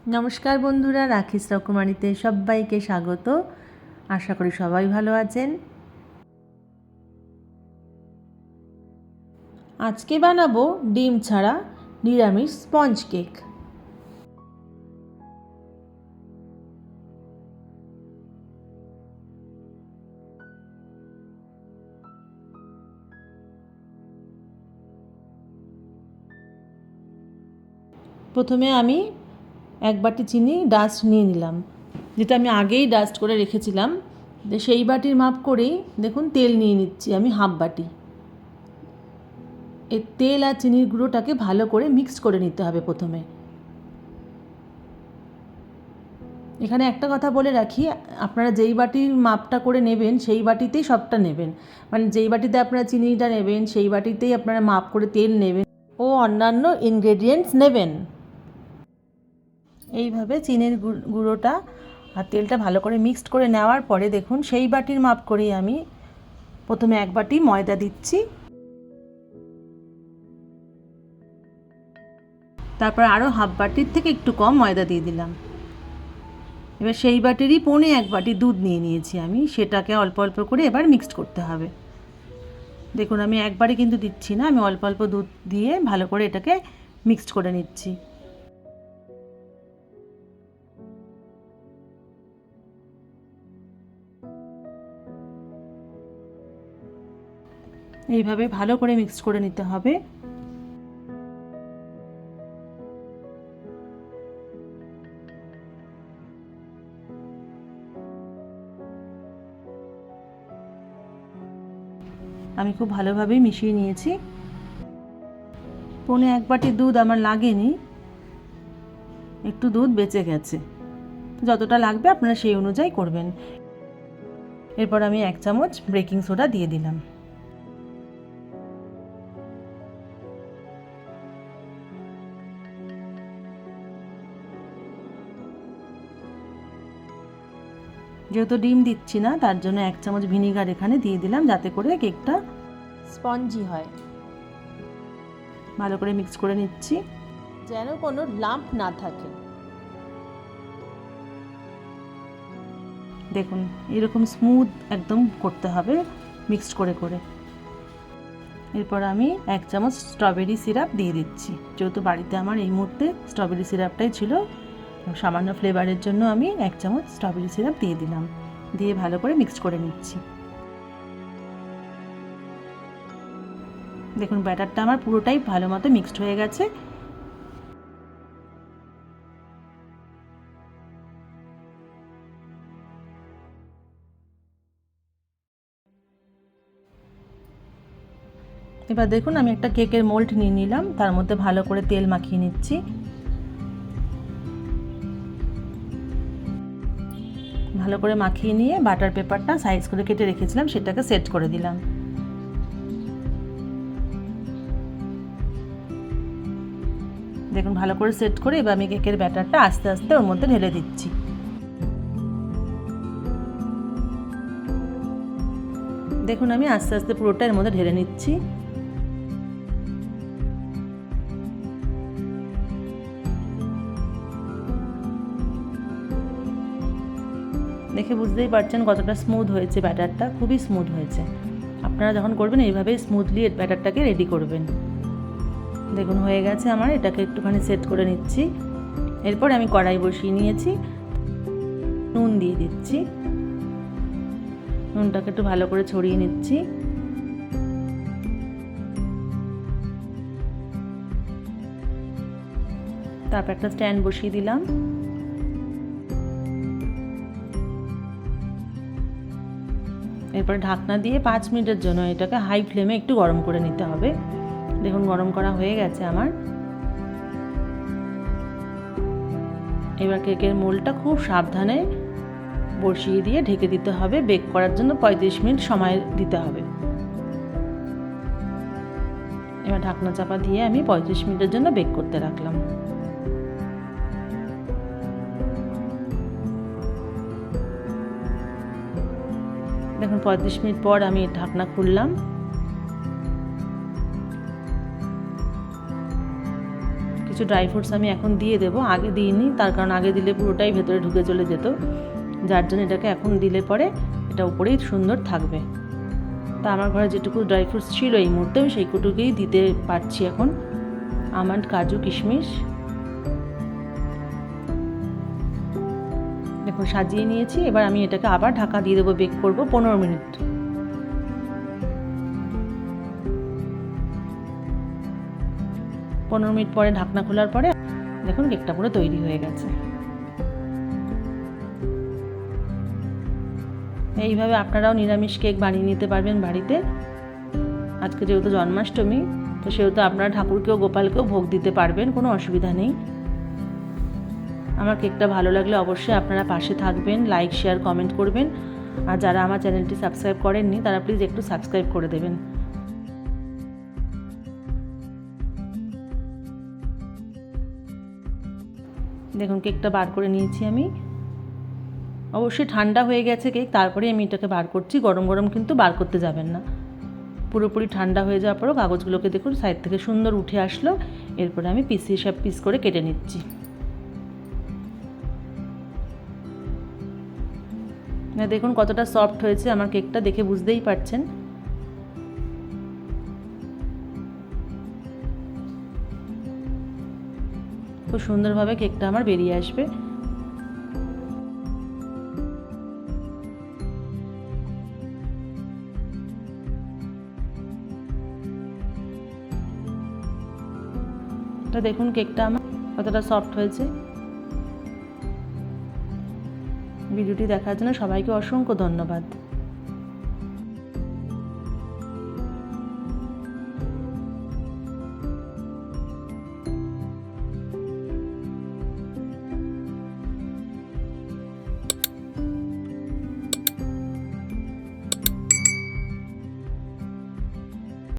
নমস্কার বন্ধুরা, রাখিস রকমারিতে সবাইকে স্বাগত। আশা করি সবাই ভালো আছেন। আজকে বানাবো ডিম ছাড়া নিরামিষ স্পঞ্জ কেক। প্রথমে আমি এক বাটি চিনি ডাস্ট নিয়ে নিলাম, যেটা আমি আগেই ডাস্ট করে রেখেছিলাম। সেই বাটির মাপ করেই দেখুন তেল নিয়ে নিচ্ছি আমি হাফ বাটি। এই তেল আর চিনির গুঁড়োটাকে ভালো করে মিক্সড করে নিতে হবে প্রথমে। এখানে একটা কথা বলে রাখি, আপনারা যেই বাটির মাপটা করে নেবেন সেই বাটিতেই সবটা নেবেন। মানে যেই বাটিতে আপনারা চিনিটা নেবেন সেই বাটিতেই আপনারা মাপ করে তেল নেবেন ও অন্যান্য ইনগ্রেডিয়েন্টস নেবেন। এইভাবে চিনির গুঁড়োটা আর তেলটা ভালো করে মিক্সড করে নেওয়ার পরে দেখুন সেই বাটির মাপ করেই আমি প্রথমে এক বাটি ময়দা দিচ্ছি, তারপর আরও হাফ বাটির থেকে একটু কম ময়দা দিয়ে দিলাম। এবার সেই বাটিরই পৌনে এক বাটি দুধ নিয়ে নিয়েছি আমি, সেটাকে অল্প অল্প করে এবার মিক্সড করতে হবে। দেখুন আমি একবারে কিন্তু দিচ্ছি না, আমি অল্প অল্প দুধ দিয়ে ভালো করে এটাকে মিক্সড করে নিচ্ছি। এইভাবে ভালো করে মিক্সড করে নিতে হবে। আমি খুব ভালোভাবেই মিশিয়ে নিয়েছি। পৌনে এক বাটি দুধ আমার লাগেনি, একটু দুধ বেঁচে গেছে। যতটা লাগবে আপনারা সেই অনুযায়ী করবেন। এরপর আমি 1 চামচ বেকিং সোডা দিয়ে দিলাম। যেহেতু ডিম দিচ্ছি না তার জন্য 1 চামচ ভিনিগার এখানে দিয়ে দিলাম, যাতে করে কেকটা স্পঞ্জি হয়। ভালো করে মিক্স করে নিচ্ছি যেন কোনো লাম্প না থাকে। দেখুন এরকম স্মুথ একদম করতে হবে মিক্সড করে করে। এরপর আমি 1 চামচ স্ট্রবেরি সিরাপ দিয়ে দিচ্ছি। যেহেতু বাড়িতে আমার এই মুহূর্তে স্ট্রবেরি সিরাপটাই ছিল, সামান্য ফ্লেভারের জন্য আমি 1 চামচ স্ট্রবেরি সিরাপ দিয়ে দিলাম, দিয়ে ভালো করে মিক্সড করে নিচ্ছি। দেখুন ব্যাটারটা আমার পুরোটাই ভালো মতো মিক্সড হয়ে গেছে। এবার দেখুন আমি একটা কেকের মোল্ড নিয়ে নিলাম, তার মধ্যে ভালো করে তেল মাখিয়ে নিচ্ছি। ভালো করে মাখিয়ে নিয়ে বাটার পেপারটা সাইজ করে কেটে রেখেছিলাম সেটাকে সেট করে দিলাম। দেখুন ভালো করে সেট করে এবার আমি কেকের ব্যাটারটা আস্তে আস্তে ওর মধ্যে ঢেলে দিচ্ছি। দেখুন আমি আস্তে আস্তে পুরোটা এর মধ্যে ঢেলে নিচ্ছি। দেখে বুঝতেই পারছেন কতটা স্মুথ হয়েছে ব্যাটারটা, খুবই স্মুথ হয়েছে। আপনারা যখন করবেন এইভাবেই স্মুথলি ব্যাটারটাকে রেডি করবেন। দেখুন হয়ে গেছে আমার, এটাকে একটুখানি সেট করে নিচ্ছি। এরপর আমি কড়াই বসিয়ে নিয়েছি, নুন দিয়ে দিচ্ছি। নুনটাকে একটু ভালো করে ছড়িয়ে নিচ্ছি। তারপর একটা স্ট্যান্ড বসিয়ে দিলাম। এরপর ঢাকনা দিয়ে 5 মিনিটের জন্য এটাকে হাই ফ্লেমে একটু গরম করে নিতে হবে। দেখুন গরম করা হয়ে গেছে আমার। এবার কেকের মোল্ডটা খুব সাবধানে বসিয়ে দিয়ে ঢেকে দিতে হবে। বেক করার জন্য 35 মিনিট সময় দিতে হবে। এবার ঢাকনা চাপা দিয়ে আমি 35 মিনিটের জন্য বেক করতে রাখলাম। দেখুন 35 মিনিট পর আমি ঢাকনা খুললাম। কিছু ড্রাই ফ্রুটস আমি এখন দিয়ে দেবো, আগে দিইনি, তার কারণ আগে দিলে পুরোটাই ভেতরে ঢুকে চলে যেত, যার জন্য এটাকে এখন দিলে পরে এটা উপরেই সুন্দর থাকবে। তা আমার ঘরে যেটুকু ড্রাই ফ্রুটস ছিল এই মুহূর্তে আমি সেইটুকুই দিতে পারছি এখন। আমন্ড, কাজু, কিশমিশ দেখুন সাজিয়ে নিয়েছি। এবার আমি এটাকে আবার ঢাকা দিয়ে দেবো, বেক করবো 15 মিনিট। 15 মিনিট পরে ঢাকনা খোলার পরে দেখুন কেকটা পুরো তৈরি হয়ে গেছে। এইভাবে আপনারাও নিরামিষ কেক বানিয়ে নিতে পারবেন বাড়িতে। আজকে যেহেতু জন্মাষ্টমী, তো সেহেতু আপনারা ঠাকুরকেও গোপালকেও ভোগ দিতে পারবেন, কোনো অসুবিধা নেই। আমার কেকটা ভালো লাগলে অবশ্যই আপনারা পাশে থাকবেন, লাইক, শেয়ার, কমেন্ট করবেন। আর যারা আমার চ্যানেলটি সাবস্ক্রাইব করেননি তারা প্লিজ একটু সাবস্ক্রাইব করে দেবেন। দেখুন কেকটা বার করে নিয়েছি আমি। অবশ্যই ঠান্ডা হয়ে গেছে কেক, তারপরে আমি এটাকে বার করছি। গরম গরম কিন্তু বার করতে যাবেন না। পুরোপুরি ঠান্ডা হয়ে যাওয়ার পরও কাগজগুলোকে দেখুন সাইড থেকে সুন্দর উঠে আসলো। এরপরে আমি পিস করে কেটে নিচ্ছি। না দেখুন কতটা সফট হয়েছে আমার কেকটা, দেখে বুঝতেই পারছেন। খুব সুন্দরভাবে কেকটা আমার বেরিয়ে আসবে। তো দেখুন কেকটা আমার কতটা সফট হয়েছে। ভিডিওটি দেখার জন্য সবাইকে অসংখ্য ধন্যবাদ।